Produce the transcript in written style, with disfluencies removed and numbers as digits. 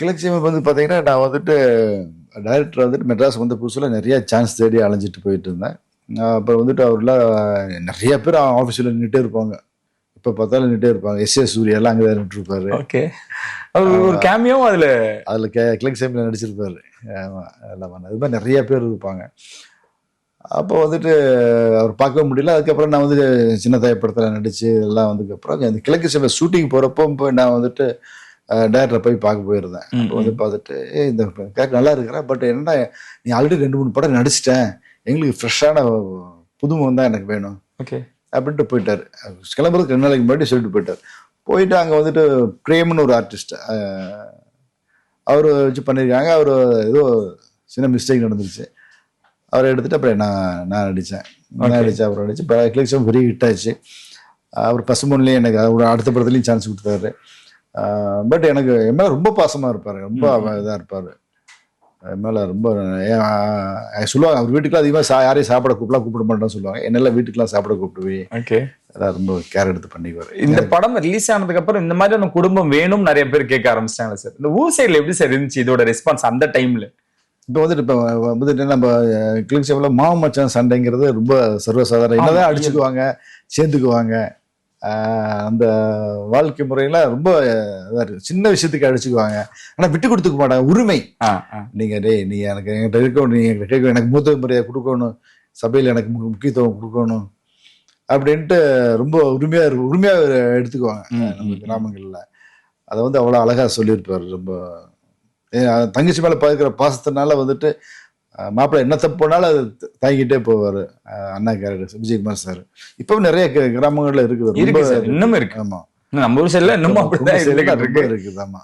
கிழக்கு சீமை வந்து பார்த்தீங்கன்னா, நான் வந்துட்டு டைரக்டர் வந்துட்டு மெட்ராஸ் வந்த புதுசுல நெறைய சான்ஸ் தேடி அலைஞ்சிட்டு போயிட்டு இருந்தேன். அப்புறம் வந்துட்டு அவர்லாம் நெறைய பேர் ஆஃபீஸ்ல நின்னுட்டே இருப்பாங்க. எப்ப பார்த்தாலும் நின்னுட்டே இருப்பாங்க. எஸ். சூர்யாலாம் அங்க தான் நின்னுட்டுருப்பாரு. ஓகே. அவர் ஒரு கேமியோவும் அதுல அதுல கிழக்கு சீமையில நடிச்சிருப்பாரு. ஆமா. அது மாரி நெறைய பேர் இருப்பாங்க. அப்போ வந்துட்டு அவர் பார்க்கவே முடியல. அதுக்கப்புறம் நான் வந்து சின்ன தாய் படத்துல நடிச்சு எல்லாம் வந்ததுக்கப்புறம் அந்த கிழக்கு சீமை ஷூட்டிங் போறப்போ போய் நான் வந்துட்டு டைரக்டரை போய் பார்க்க போயிருந்தேன். அப்போ வந்து பார்த்துட்டு, இந்த கேரக்டர் நல்லா இருக்கிறா, பட் என்னன்னா நீ ஆல்ரெடி 2, 3 படம் நடிச்சிட்டேன். எங்களுக்கு ஃப்ரெஷ்ஷான புதுமுகம் தான் எனக்கு வேணும் ஓகே அப்படின்ட்டு போயிட்டார். கிளம்புறதுக்கு 2 நாளைக்கு முன்னாடி சொல்லிட்டு போயிட்டார். போயிட்டு அங்கே வந்துட்டு பிரேம்னு ஒரு ஆர்டிஸ்ட் அவர் வச்சு பண்ணியிருக்காங்க. அவர் ஏதோ சின்ன மிஸ்டேக் நடந்துருச்சு. அவரை எடுத்துட்டு அப்புறம் நான் நடித்தேன். அப்புறம் நடிச்சு கிளிக்ஸும் பெரிய ஹிட் ஆச்சு. அவர் பசுமொழிலையும் எனக்கு அவர் அடுத்த படத்துலையும் சான்ஸ் கொடுத்தாரு. பட் எனக்கு என் மேலே ரொம்ப பாசமாக இருப்பார், ரொம்ப இதாக இருப்பார். என் மேலே ரொம்ப சொல்லுவாங்க, அவர் வீட்டுக்குலாம் அதிகமாக யாரையும் சாப்பிட கூப்பிட மாட்டேன்னு சொல்லுவாங்க. என்னெல்லாம் வீட்டுக்குலாம் சாப்பிட கூப்பிடுவேன். ஓகே. அதான் ரொம்ப கேர் எடுத்து பண்ணிக்குவார். இந்த படம் ரிலீஸ் ஆனதுக்கு அப்புறம் இந்த மாதிரி ஒரு குடும்பம் வேணும் நிறைய பேர் கேட்க ஆரம்பிச்சிட்டாங்க சார். இந்த ஊர் சைடில் எப்படி சார் இருந்துச்சு இதோட ரெஸ்பான்ஸ் அந்த டைம்ல? இப்போ வந்துட்டு நம்ம கிளிக் சேவல மாவு மச்சான் சண்டைங்கிறது ரொம்ப சர்வசாதாரணம். என்னதான் அடிச்சுக்குவாங்க, சேர்ந்துக்குவாங்க. அந்த வாழ்க்கை முறையெல்லாம் ரொம்ப இதாக இருக்கு. சின்ன விஷயத்துக்கு அடிச்சுக்குவாங்க, ஆனால் விட்டு கொடுத்துக்க மாட்டாங்க. உரிமை, நீங்க நீ எனக்கு என்கிட்ட இருக்கணும், நீ என்கிட்ட கேட்க, எனக்கு மூத்த முறையை கொடுக்கணும், சபையில் எனக்கு முக்கியத்துவம் கொடுக்கணும் அப்படின்ட்டு ரொம்ப உரிமையா எடுத்துக்குவாங்க நம்ம கிராமங்கள்ல. அதை வந்து அவ்வளோ அழகா சொல்லியிருப்பாரு. ரொம்ப தங்கச்சி மேல பார்க்கிற பாசத்தினால வந்துட்டு மாப்பிள்ளை என்ன தப்பு பண்ணாலும் அது தாங்கிட்டே போவாரு. அண்ணா கேரக்டர் விஜயகுமார் சார் இப்பவும் நிறைய கிராமங்கள்ல இருக்குது. இன்னும் இருக்கு. ஆமா, நம்ம ஊர் சைடுல இன்னும் இருக்குது. ஆமா.